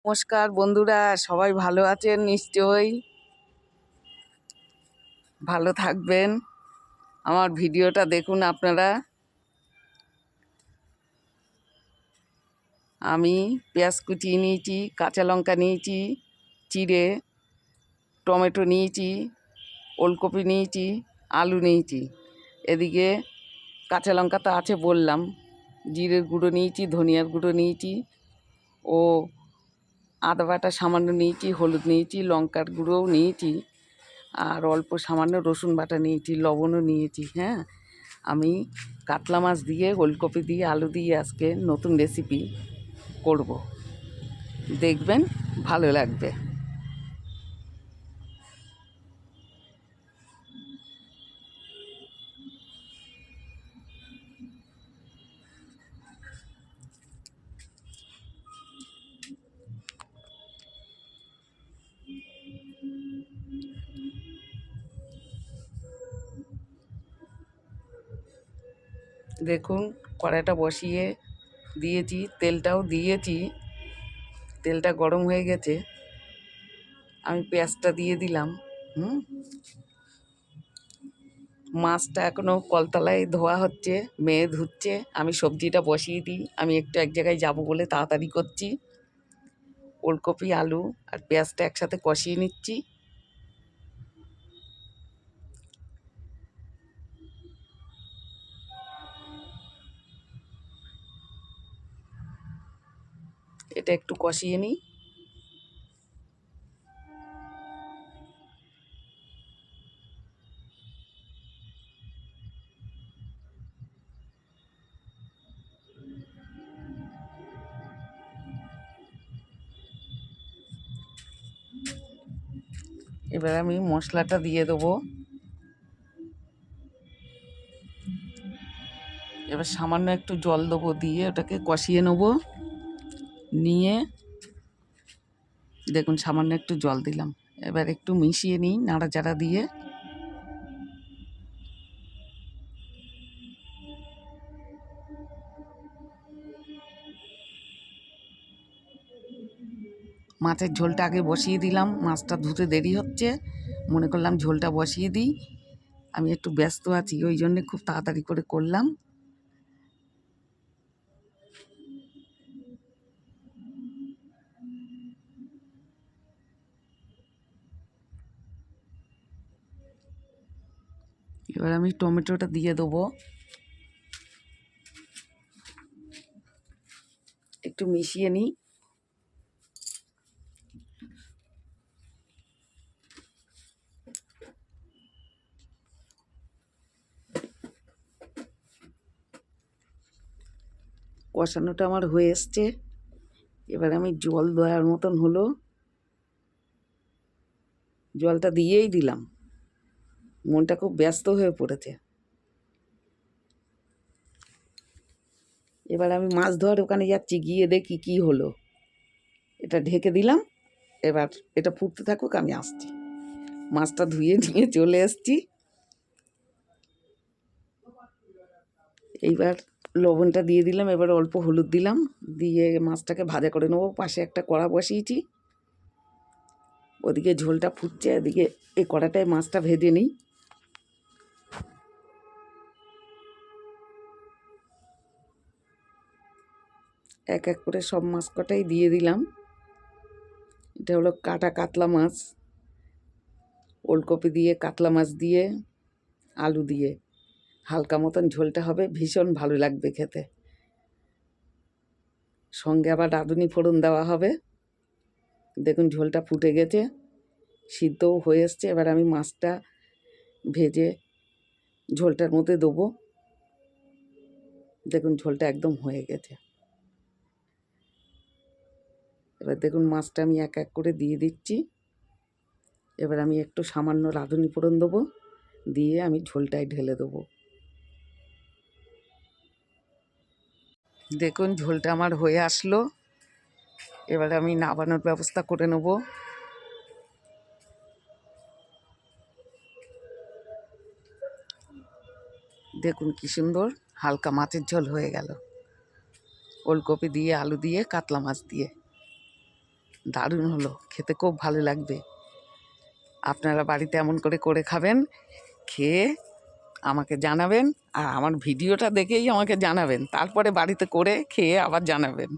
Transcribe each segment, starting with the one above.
নমস্কার বন্ধুরা, সবাই ভালো আছেন নিশ্চয়ই। ভালো থাকবেন। আমার ভিডিওটা দেখুন আপনারা। আমি পেঁয়াজ কুচিয়ে নিয়েছি, কাঁচা লঙ্কা নিয়েছি চিড়ে, টমেটো নিয়েছি, ওলকপি নিয়েছি, আলু নিয়েছি। এদিকে কাঁচা লঙ্কা তো আছে বললাম, জিরের গুঁড়ো নিয়েছি, ধনিয়ার গুঁড়ো নিয়েছি ও আদা বাটা সামান্য নিয়েছি, হলুদ নিয়েছি, লঙ্কার গুঁড়োও নিয়েছি, আর অল্প সামান্য রসুন বাটা নিয়েছি, লবণও নিয়েছি। হ্যাঁ, আমি কাতলা মাছ দিয়ে, ওলকপি দিয়ে, আলু দিয়ে আজকে নতুন রেসিপি করব, দেখবেন ভালো লাগবে। দেখুন কড়াইটা বসিয়ে দিয়েছি, তেলটাও দিয়েছি, তেলটা গরম হয়ে গেছে। আমি পেঁয়াজটা দিয়ে দিলাম। মাছটা এখনও কলতলায় ধোয়া হচ্ছে, মেয়ে ধুচ্ছে, আমি সবজিটা বসিয়ে দিই। আমি একটু এক জায়গায় যাব বলে তাড়াতাড়ি করছি। ওলকপি, আলু আর পেঁয়াজটা একসাথে কষিয়ে নিচ্ছি। এটা একটু কষিয়ে নিই। এবার আমি মশলাটা দিয়ে দেবো। এবার সামান্য একটু জল দেবো, দিয়ে ওটাকে কষিয়ে নেব। নিয়ে দেখুন সামান্য একটু জল দিলাম। এবার একটু মিশিয়ে নিই নাড়াচাড়া দিয়ে। মাছের ঝোলটা আগে বসিয়ে দিলাম, মাছটা ধুতে দেরি হচ্ছে, মনে করলাম ঝোলটা বসিয়ে দিই। আমি একটু ব্যস্ত আছি, ওই জন্যে খুব তাড়াতাড়ি করে করলাম। এবার আমি টমেটোটা দিয়ে দেবো, একটু মিশিয়ে নিই। কষানোটা আমার হয়ে এসছে। এবার আমি জল দেওয়ার মতন হলো, জলটা দিয়েই দিলাম। মনটা খুব ব্যস্ত হয়ে পড়েছে। এবার আমি মাছ ধোয়ার ওখানে যাচ্ছি, গিয়ে দেখি কি হলো। এটা ঢেকে দিলাম। এবার এটা ফুটতে থাকুক, আমি আসছি। মাছটা ধুয়ে নিয়ে চলে এসছি। এইবার লবণটা দিয়ে দিলাম, এবার অল্প হলুদ দিলাম, দিয়ে মাছটাকে ভাজা করে নেবো। পাশে একটা কড়া বসিয়েছি, ওদিকে ঝোলটা ফুটছে, এদিকে এই কড়াটায় মাছটা ভেজে নিই। এক এক করে সব মাছ কটাই দিয়ে দিলাম। এটা হলো কাটা কাতলা মাছ, ওলকপি দিয়ে, কাতলা মাছ দিয়ে, আলু দিয়ে হালকা মতন ঝোলটা হবে, ভীষণ ভালো লাগবে খেতে। সঙ্গে আবার রাঁধুনি ফোড়ন দেওয়া হবে। দেখুন ঝোলটা ফুটে গেছে, সিদ্ধও হয়ে এসছে। এবার আমি মাছটা ভেজে ঝোলটার মধ্যে দেবো। দেখুন ঝোলটা একদম হয়ে গেছে। এবার দেখুন মাছটা আমি এক এক করে দিয়ে দিচ্ছি। এবার আমি একটু সামান্য রাঁধুনি ফোড়ন দেবো, দিয়ে আমি ঝোলটায় ঢেলে দেবো। দেখুন ঝোলটা আমার হয়ে আসলো। এবার আমি নামানোর ব্যবস্থা করে নেব। দেখুন কি সুন্দর হালকা মাছের ঝোল হয়ে গেল, ওলকপি দিয়ে, আলু দিয়ে, কাতলা মাছ দিয়ে। দারুণ হলো, খেতে খুব ভালো লাগবে। আপনারা বাড়িতে এমন করে খাবেন, খেয়ে আমাকে জানাবেন, আর আমার ভিডিওটা দেখেই আমাকে জানাবেন, তারপরে বাড়িতে করে খেয়ে আবার জানাবেন।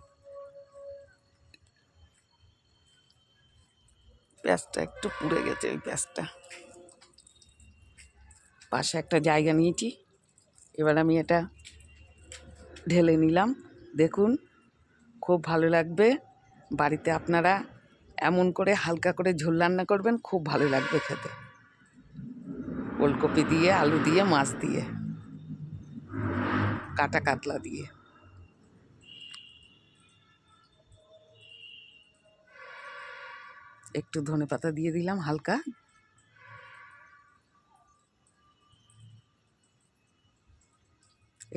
পেঁয়াজটা একটু পুড়ে গেছে, ওই পেঁয়াজটা। পাশে একটা জায়গা নিয়েছি, এবার আমি এটা ঢেলে নিলাম। দেখুন, খুব ভালো লাগবে। বাড়িতে আপনারা এমন করে হালকা করে ঝোল রান্না করবেন, খুব ভালো লাগবে খেতে। ওলকপি দিয়ে, আলু দিয়ে, মাছ দিয়ে, কাটা কাতলা দিয়ে। একটু ধনেপাতা দিয়ে দিলাম হালকা।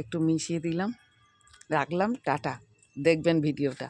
একটু মিশিয়ে দিলাম, রাখলাম। টাটা, দেখবেন ভিডিওটা।